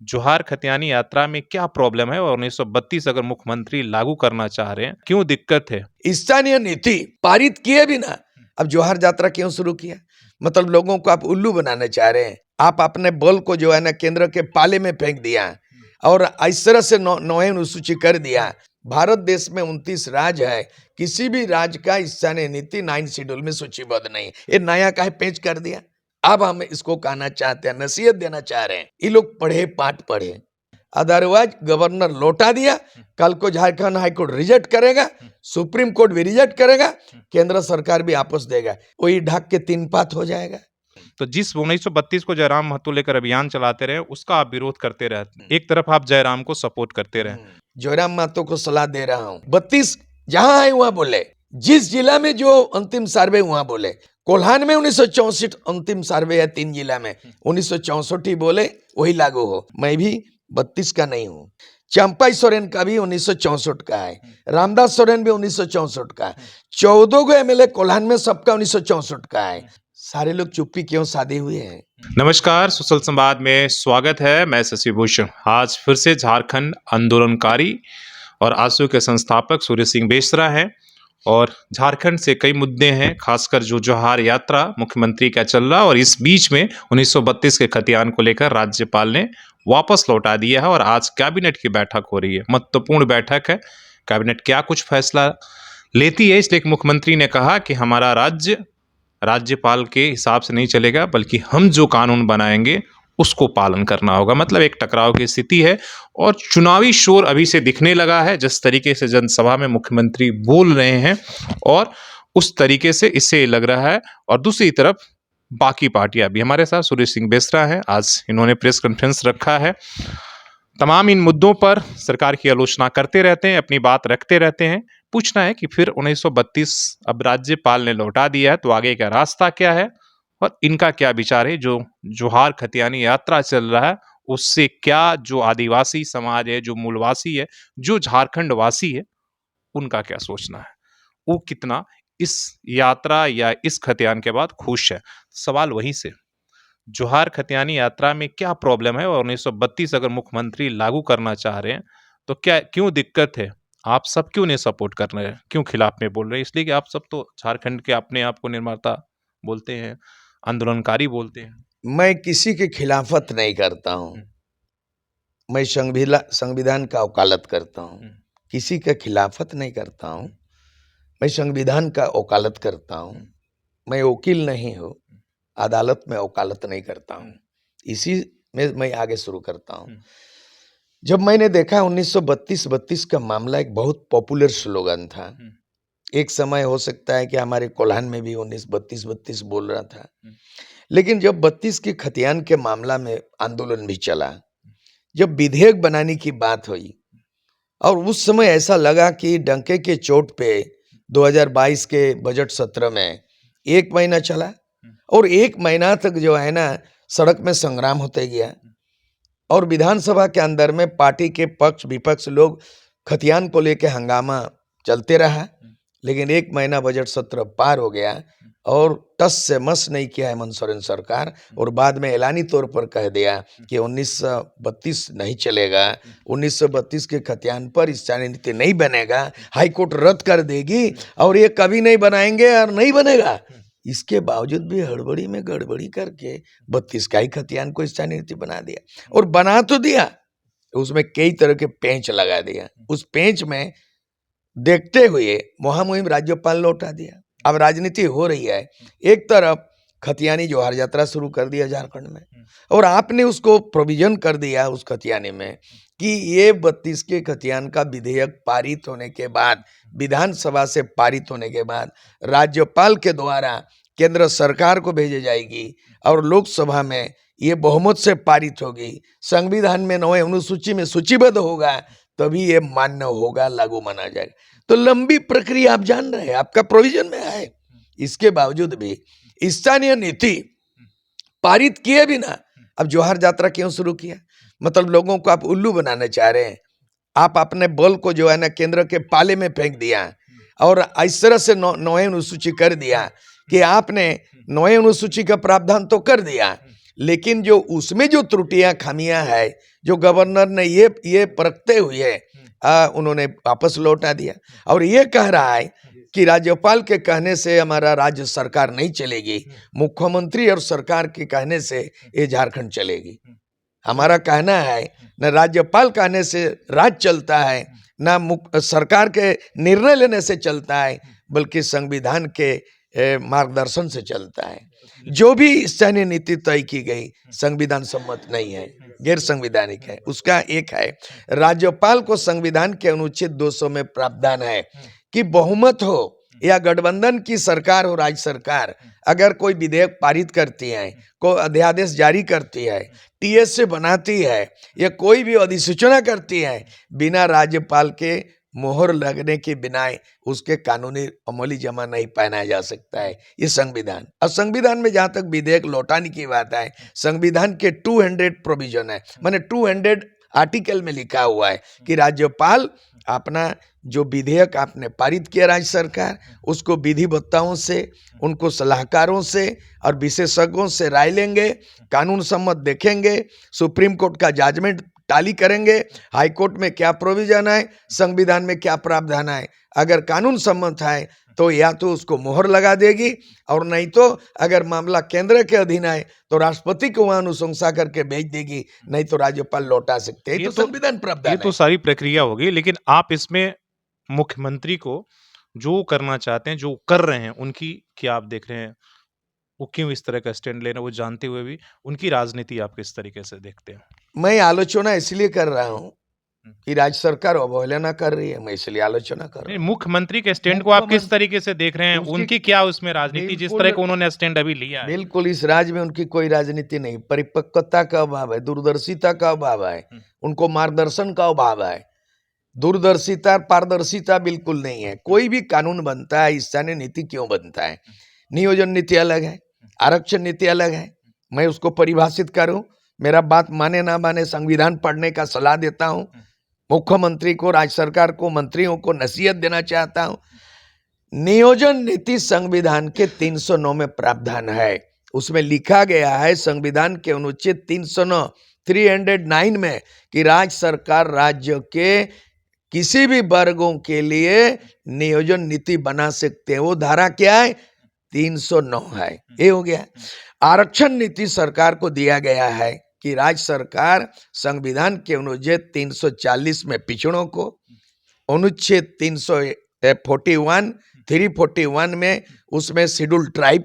जोहार खतियानी यात्रा में क्या प्रॉब्लम है और 1932 अगर मुख्यमंत्री लागू करना चाह रहे हैं, क्यों दिक्कत है? स्थानीय नीति पारित किए बिना अब जोहार यात्रा क्यों शुरू किया? मतलब लोगों को आप उल्लू बनाना चाह रहे हैं। आप अपने बल को जो है ना केंद्र के पाले में फेंक दिया और इस तरह से नौवीं अनुसूची कर दिया। भारत देश में 29 राज्य है, किसी भी राज्य का स्थानीय नीति 9 शेड्यूल में सूचीबद्ध नहीं। ये नया काहे पेश कर दिया? अब हम इसको कहना चाहते हैं, नसीहत देना चाह रहे हैं, ये लोग पढ़े पाठ पढ़े। अदरवाइज गवर्नर लौटा दिया, कल को झारखंड हाईकोर्ट रिजेक्ट करेगा, सुप्रीम कोर्ट भी रिजेक्ट करेगा, केंद्र सरकार भी आपस देगा, वही ढक के 3 पात हो जाएगा। तो जिस 1932 को जयराम महतो लेकर अभियान चलाते रहे उसका आप विरोध करते रहते हैं, एक तरफ आप जयराम को सपोर्ट करते रहे। जयराम महतो को सलाह दे रहा हूँ, 32 जहां है वहां बोले, जिस जिला में जो अंतिम सर्वे वहां बोले। कोल्हान में 1964 अंतिम सर्वे है, 3 जिला में 1964 ही बोले, वही लागू हो। मैं भी 32 का नहीं हूँ। चंपा सोरेन का भी 1964 का है, रामदास सोरेन भी 1964 का है, 14 गो एमएलए कोल्हान में सबका 1964 का है। सारे लोग चुप्पी क्यों साधे हुए हैं? नमस्कार, सुशल संवाद में स्वागत है। मैं शशि भूषण। आज फिर से झारखंड आंदोलनकारी और आजसू के संस्थापक सूर्य सिंह बेसरा हैं और झारखंड से कई मुद्दे हैं, खासकर जो जोहार यात्रा मुख्यमंत्री का चल रहा, और इस बीच में 1932 के खतियान को लेकर राज्यपाल ने वापस लौटा दिया है और आज कैबिनेट की बैठक हो रही है। महत्वपूर्ण बैठक है। कैबिनेट क्या कुछ फैसला लेती है, इसलिए मुख्यमंत्री ने कहा कि हमारा राज्य राज्यपाल के हिसाब से नहीं चलेगा, बल्कि हम जो कानून बनाएंगे उसको पालन करना होगा। मतलब एक टकराव की स्थिति है और चुनावी शोर अभी से दिखने लगा है। जिस तरीके से जनसभा में मुख्यमंत्री बोल रहे हैं और उस तरीके से इससे लग रहा है। और दूसरी तरफ बाकी पार्टियां भी। हमारे साथ सूर्य सिंह बेसरा हैं, आज इन्होंने प्रेस कॉन्फ्रेंस रखा है। तमाम इन मुद्दों पर सरकार की आलोचना करते रहते हैं, अपनी बात रखते रहते हैं। पूछना है कि फिर 1932 अब राज्यपाल ने लौटा दिया है तो आगे का रास्ता क्या है और इनका क्या विचार है। जो जोहार खतियानी यात्रा चल रहा है उससे क्या जो आदिवासी समाज है, जो मूलवासी है, जो झारखंड वासी है, उनका क्या सोचना है, वो कितना इस यात्रा या इस खतियान के बाद खुश है। सवाल वहीं से, जोहार खतियानी यात्रा में क्या प्रॉब्लम है और 1932 अगर मुख्यमंत्री लागू करना चाह रहे हैं तो क्या क्यों दिक्कत है? आप सब क्यों नहीं सपोर्ट कर रहे हैं, क्यों खिलाफ में बोल रहे हैं? इसलिए कि आप सब तो झारखंड के अपने आप को निर्माता बोलते हैं, आंदोलनकारी बोलते हैं। मैं किसी की खिलाफत नहीं करता हूँ, मैं संविधान का वकालत करता हूँ, किसी का खिलाफत नहीं करता हूँ, मैं संविधान का वकालत करता हूँ। मैं वकील नहीं हूँ, अदालत में वकालत नहीं करता हूँ। इसी में मैं आगे शुरू करता हूँ। जब मैंने देखा 1932 का मामला एक बहुत पॉपुलर स्लोगन था। एक समय हो सकता है कि हमारे कोल्हान में भी 1932 बोल रहा था, लेकिन जब 32 की खतियान के मामला में आंदोलन भी चला, जब विधेयक बनाने की बात हुई, और उस समय ऐसा लगा कि डंके के चोट पे 2022 के बजट सत्र में 1 महीना चला और 1 महीना तक जो है ना सड़क में संग्राम होते गया और विधानसभा के अंदर में पार्टी के पक्ष विपक्ष लोग खतियान को लेके हंगामा चलते रहा। लेकिन 1 महीना बजट सत्र पार हो गया और टस से मस नहीं किया हेमंत सोरेन सरकार, और बाद में ऐलानी तौर पर कह दिया कि 1932 नहीं चलेगा, 1932 के खतियान पर स्थानीय नीति नहीं बनेगा, हाईकोर्ट रद्द कर देगी और ये कभी नहीं बनाएंगे और नहीं बनेगा। इसके बावजूद भी हड़बड़ी में गड़बड़ी करके 32 का ही खतियान को स्थानीय नीति बना दिया, और बना तो दिया, उसमें कई तरह के पेंच लगा दिया। उस पेंच में देखते हुए महामुहिम राज्यपाल लौटा दिया। अब राजनीति हो रही है, एक तरफ खतियानी जोहार यात्रा शुरू कर दिया झारखंड में, और आपने उसको प्रोविजन कर दिया उस खतियानी में कि ये 32 के खतियान का विधेयक पारित होने के बाद, विधानसभा से पारित होने के बाद राज्यपाल के द्वारा केंद्र सरकार को भेजी जाएगी और लोकसभा में ये बहुमत से पारित होगी, संविधान में 9वीं अनुसूची में सूचीबद्ध होगा, तभी ये मान्य होगा, लागू माना जाएगा। तो लंबी प्रक्रिया आप जान रहे हैं, आपका प्रोविजन में है। इसके बावजूद भी स्थानीय नीति पारित किए बिना अब जोहार यात्रा क्यों शुरू किया? मतलब लोगों को आप उल्लू बनाना चाह रहे हैं। आप अपने बल को जो है ना केंद्र के पाले में फेंक दिया और इस तरह से 9वीं अनुसूची कर दिया कि आपने 9वीं अनुसूची का प्रावधान तो कर दिया, लेकिन जो उसमें जो त्रुटियां खामियां है, जो गवर्नर ने ये परखते हुए उन्होंने वापस लौटा दिया और ये कह रहा है कि राज्यपाल के कहने से हमारा राज्य सरकार नहीं चलेगी, मुख्यमंत्री और सरकार के कहने से ये झारखंड चलेगी। हमारा कहना है न राज्यपाल कहने से राज्य चलता है, न सरकार के निर्णय लेने से चलता है, बल्कि संविधान के मार्गदर्शन से चलता है। जो भी सैन्य नीति तय की गई संविधान सम्मत नहीं है, गैर संवैधानिक है। उसका एक है, राज्यपाल को संविधान के अनुच्छेद 200 में प्रावधान है कि बहुमत हो या गठबंधन की सरकार हो, राज्य सरकार अगर कोई विधेयक पारित करती है, कोई अध्यादेश जारी करती है, टीएस से बनाती है या कोई भी अधिसूचना करती है, बिना राज्यपाल के मोहर लगने के बिना उसके कानूनी अमली जमा नहीं पहनाया जा सकता है। ये संविधान, और संविधान में जहां तक विधेयक लौटाने की बात है, संविधान के 200 प्रोविजन है, माने 200 आर्टिकल में लिखा हुआ है कि राज्यपाल अपना जो विधेयक आपने पारित किया राज्य सरकार, उसको विधिवक्ताओं से, उनको सलाहकारों से और विशेषज्ञों से राय लेंगे, कानून सम्मत देखेंगे, सुप्रीम कोर्ट का जजमेंट टाली करेंगे, हाई कोर्ट में क्या प्रोविजन है, संविधान में क्या प्रावधान है। अगर कानून सम्मत है तो या तो उसको मोहर लगा देगी, और नहीं तो अगर मामला केंद्र के अधीन है तो राष्ट्रपति को वहां अनुशंसा करके भेज देगी, नहीं तो राज्यपाल लौटा सकते हैं। तो संविधान प्रावधान ये तो सारी प्रक्रिया होगी, लेकिन आप इसमें मुख्यमंत्री को जो करना चाहते हैं, जो कर रहे हैं, उनकी क्या आप देख रहे हैं? वो क्यों इस तरह का स्टैंड ले रहे हैं, वो जानते हुए भी उनकी राजनीति आप किस तरीके से देखते हैं? मैं आलोचना इसलिए कर रहा हूँ कि राज्य सरकार अवहेलना कर रही है, मैं इसलिए आलोचना कर रहा नहीं, हूँ। मुख्यमंत्री के स्टैंड को आप किस तरीके से देख रहे हैं? उसकी उनकी क्या उसमें राजनीति, जिस तरह का उन्होंने स्टैंड अभी लिया है? बिल्कुल इस राज्य में उनकी कोई राजनीति नहीं, परिपक्वता का अभाव है, दूरदर्शिता का अभाव है, उनको मार्गदर्शन का अभाव है। दूरदर्शिता पारदर्शिता बिल्कुल नहीं है। कोई भी कानून बनता है, स्थानीय नीति क्यों बनता है? नियोजन नीति अलग है, आरक्षण नीति अलग है। मैं उसको परिभाषित करूं, मेरा बात माने ना माने, संविधान पढ़ने का सलाह देता हूं, मुख्यमंत्री को, राज्य सरकार को, मंत्रियों को नसीहत देना चाहता हूं। नियोजन नीति संविधान के 309 में प्रावधान है, उसमें लिखा गया है संविधान के अनुच्छेद 309 में कि राज्य सरकार राज्य के किसी भी वर्गों के लिए नियोजन नीति बना सकते हैं। वो धारा क्या है? 309 है। ये हो गया। आरक्षण नीति सरकार को दिया गया है कि राज्य सरकार संविधान के अनुच्छेद 340 में पिछड़ों को, अनुच्छेद 341 में उसमें शेड्यूल ट्राइब,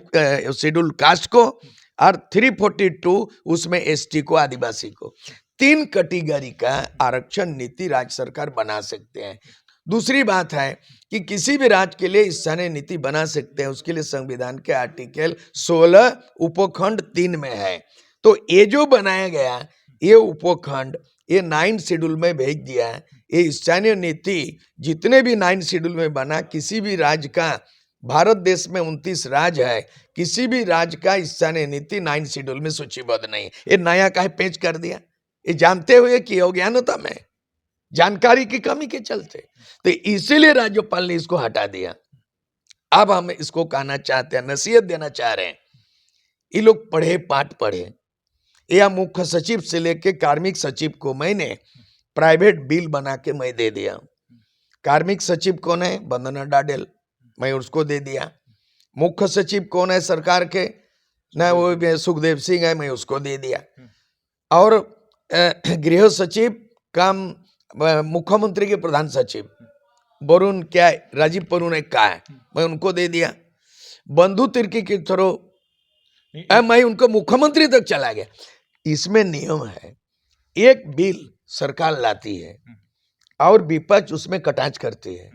शेड्यूल कास्ट को, और 342 उसमें एसटी को, आदिवासी को, 3 कैटेगरी का आरक्षण नीति राज्य सरकार बना सकते हैं। दूसरी बात है कि किसी भी राज्य के लिए स्थानीय नीति बना सकते हैं, उसके लिए संविधान के आर्टिकल 16 उपखंड 3 में है। तो ये जो बनाया गया, ये उपखंड, ये 9 शेड्यूल में भेज दिया। ये स्थानीय नीति जितने भी 9 शेड्यूल में बना, किसी भी राज्य का, भारत देश में 29 राज्य है, किसी भी राज्य का स्थानीय नीति 9 शेड्यूल में सूचीबद्ध नहीं। ये नया काहे पेश कर दिया? ये जानते हुए कि अज्ञानता में, जानकारी की कमी के चलते, तो इसीलिए राज्यपाल ने इसको हटा दिया। अब हम इसको कहना चाहते हैं, नसीहत देना चाह रहे हैं, ये लोग पढ़े, पाठ पढ़े। या मुख्य सचिव से लेके कार्मिक सचिव को मैंने प्राइवेट बिल बना के मैं दे दिया। कार्मिक सचिव कौन है? वंदना डाडेल, मैं उसको दे दिया। मुख्य सचिव कौन है सरकार के? ना वो सुखदेव सिंह है, मैं उसको दे दिया। और गृह सचिव काम मुख्यमंत्री के प्रधान सचिव वरुण, क्या राजीव वरुण का है, मैं उनको दे दिया। बंधु तिर्की के थ्रू मैं उनको मुख्यमंत्री तक चला गया। इसमें नियम है, एक बिल सरकार लाती है और विपक्ष उसमें कटाक्ष करती है।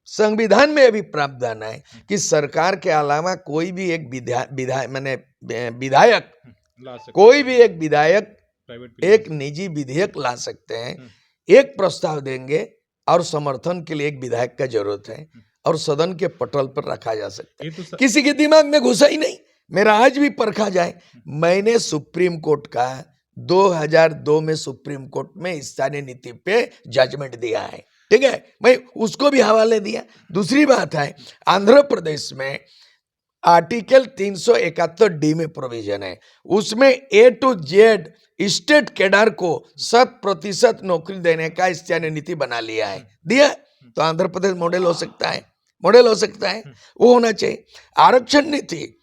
संविधान में अभी प्रावधान है कि सरकार के अलावा कोई भी एक विधायक, कोई भी एक विधायक एक निजी विधेयक ला सकते हैं। एक प्रस्ताव देंगे और समर्थन के लिए एक विधायक का जरूरत है, और सदन के पटल पर रखा जा सकता है। किसी के दिमाग में घुसा ही नहीं। मेरा आज भी परखा जाए, मैंने सुप्रीम कोर्ट का 2002 में सुप्रीम कोर्ट में स्थानीय नीति पे जजमेंट दिया है, ठीक है, मैं उसको भी हवाले दिया। दूसरी बात है, आंध्र प्रदेश में आर्टिकल 371D में प्रोविजन है, उसमें A to Z state cadre को 100% नौकरी देने का स्थानीय नीति बना लिया है, दिया। तो आंध्र प्रदेश मॉडल हो सकता है, मॉडल हो सकता है, वो होना चाहिए। आरक्षण नीति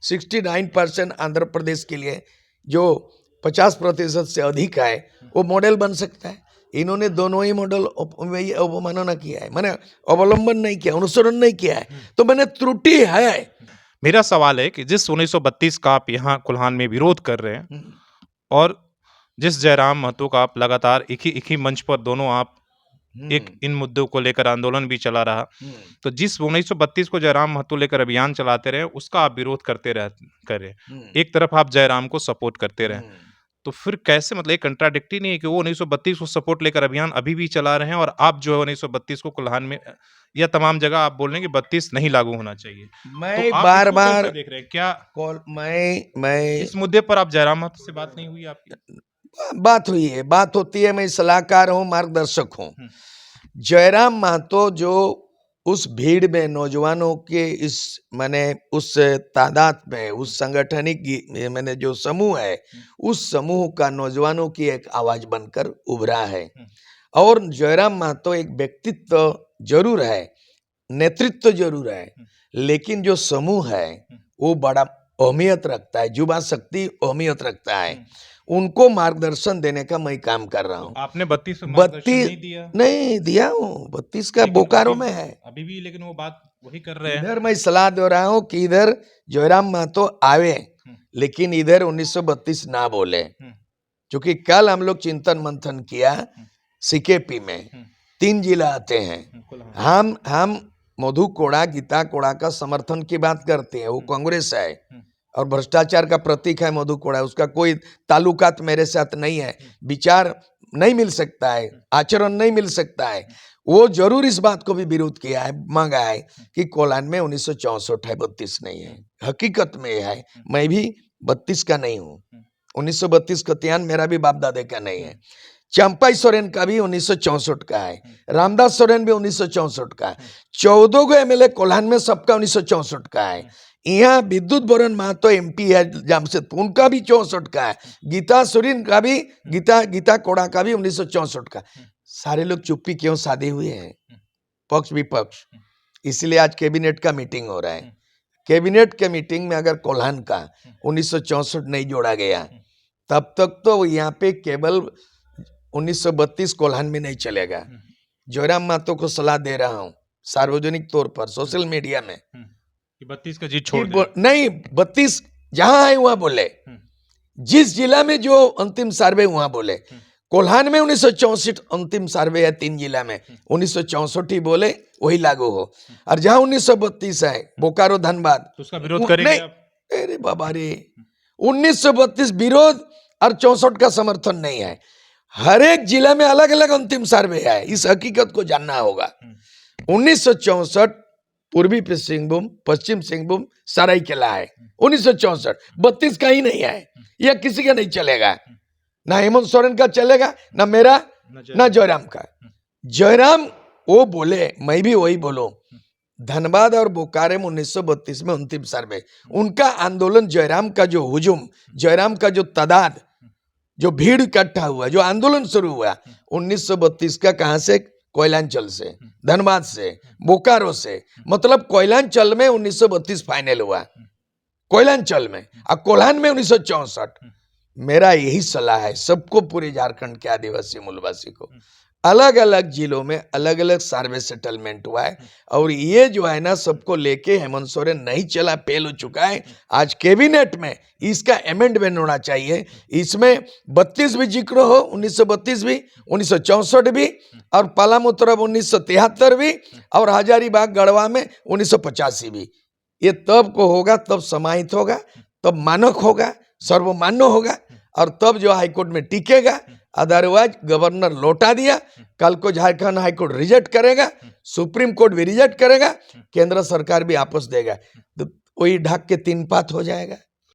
69% आंध्र प्रदेश के लिए, जो 50% से अधिक है, वो मॉडल बन सकता है। इन्होंने दोनों ही मॉडल अवमानना किया है, मैंने अवलंबन नहीं किया, अनुसरण नहीं किया है, तो मैंने त्रुटि है। मेरा सवाल है कि जिस 1932 का आप यहाँ कोल्हान में विरोध कर रहे हैं और जिस जयराम महतो का आप लगातार एक ही मंच पर दोनों आप एक इन मुद्दों को लेकर आंदोलन भी चला रहा, तो जिस 1932 को जयराम महतो लेकर अभियान चलाते रहे उसका आप विरोध करते रहे, एक तरफ आप जयराम को सपोर्ट करते रहे, तो फिर कैसे, मतलब एक कंट्राडिक्टी नहीं है कि वो 1932 को सपोर्ट लेकर अभियान अभी भी चला रहे हैं और आप जो है 1932 को कोल्हान में या तमाम जगह आप बोल रहे हैं कि 32 नहीं लागू होना चाहिए। मैं तो आप बार इसको बार कैसे देख रहे हैं? क्या मैं इस मुद्दे पर आप जयराम महतो से बात नहीं हुई आपकी? बात हुई है, बात होती है, मैं सलाहकार हूँ, मार्गदर्शक हूँ। जयराम महतो जो उस भीड़ में नौजवानों के इस माने उस तादाद में उस संगठनिक मैंने जो समूह है, उस समूह का नौजवानों की एक आवाज बनकर उभरा है। और जयराम महतो एक व्यक्तित्व जरूर है, नेतृत्व जरूर है, लेकिन जो समूह है वो बड़ा अहमियत रखता है, युवा शक्ति अहमियत रखता है, उनको मार्गदर्शन देने का मैं काम कर रहा हूँ। आपने 32 में मार्गदर्शन नहीं दिया? नहीं दिया हूँ, 32 का बोकारो में है अभी भी, लेकिन वो बात वही कर रहे हैं। इधर मैं सलाह दे रहा हूँ कि इधर जयराम महतो आवे, लेकिन इधर 1932 ना बोले, क्योंकि कल हम लोग चिंतन मंथन किया सीकेपी में, 3 जिला आते हैं। हम मधु कोड़ा, गीता कोड़ा का समर्थन की बात करते हैं, वो कांग्रेस है और भ्रष्टाचार का प्रतीक है मधु कोड़ा, उसका कोई ताल्लुकात मेरे साथ नहीं है, विचार नहीं मिल सकता है, आचरण नहीं मिल सकता है। वो जरूर इस बात को भी विरोध किया है, मांगा है कि कोल्हान में 1964 है, 32 नहीं है। हकीकत में है, मैं भी 32 का नहीं हूँ, 1932 का त्यान मेरा भी बाप दादे का नहीं है। चंपाई सोरेन का भी 1964 का है, रामदास सोरेन भी 1964 का है, 14 गो एमएलए कोल्हान में सबका 1964 का है। यहाँ विद्युत बोरन महतो एमपी है जमशेदपुर, उनका भी 64 का है। गीता सोरेन का भी, गीता कोड़ा का भी 1964 का। सारे लोग चुप्पी क्यों साधे हुए हैं, पक्ष विपक्ष? इसलिए आज कैबिनेट का मीटिंग हो रहा है। कैबिनेट के मीटिंग में अगर कोल्हान का 1964 नहीं जोड़ा गया, तब तक तो यहाँ पे केवल 1932 कोल्हान में नहीं चलेगा। जयराम महतो को सलाह दे रहा हूँ सार्वजनिक तौर पर, सोशल मीडिया में, कि 32 का जीत छोड़ दे। नहीं, 32 जहां है वहां बोले, जिस जिला में जो अंतिम सर्वे वहां बोले। कोल्हान में 1964 अंतिम सर्वे है, 3 जिला में 1964 ही बोले, वही लागू हो। और जहां 1932 है, बोकारो, धनबाद, तो उसका विरोध करेंगे आप? अरे बाबा रे, 1932 विरोध और 64 का समर्थन नहीं है। हर एक जिला में अलग अलग अंतिम सर्वे है, इस हकीकत को जानना होगा। 1964 पूर्वी सिंहभूम, पश्चिम सिंहभूम, सरायकेला है 1964, 32 का ही नहीं है। यह किसी का नहीं चलेगा, ना हेमंत सोरेन का चलेगा, ना मेरा, ना जयराम का। जयराम वो बोले, मैं भी वही बोलूं, धनबाद और बोकारो में 1932 में अंतिम सर्वे, उनका आंदोलन, जयराम का जो हुजूम, जयराम का जो तादाद, जो भीड़ इकट्ठा हुआ, जो आंदोलन शुरू हुआ 1932 का, कहां से? कोयलांचल से, धनबाद से, बोकारो से। मतलब कोयलांचल में 1932 फाइनल हुआ, कोयलांचल में, और कोल्हान में 1964। मेरा यही सलाह है सबको, पूरे झारखंड के आदिवासी मूलवासी को, अलग अलग जिलों में अलग अलग सर्वे सेटलमेंट हुआ है। और ये जो है ना, सबको लेके हेमंत सोरेन नहीं चला, फेल हो चुका है। आज कैबिनेट में इसका अमेंडमेंट होना चाहिए, इसमें 32 भी जिक्र हो, 1932 भी, 1964 भी, और पलामू तरफ 1973 भी, और हजारीबाग गढ़वा में 1985 भी। ये तब को होगा, तब समाहित होगा, तब मानक होगा, सर्वमान्य होगा, और तब जो हाईकोर्ट में टिकेगा। अदरवाइज गवर्नर लौटा दिया, कल को झारखंड हाईकोर्ट रिजेक्ट करेगा, सुप्रीम कोर्ट भी रिजेक्ट करेगा, केंद्र सरकार भी आपस देगा, तो वही ढक के 3 पात हो जाएगा।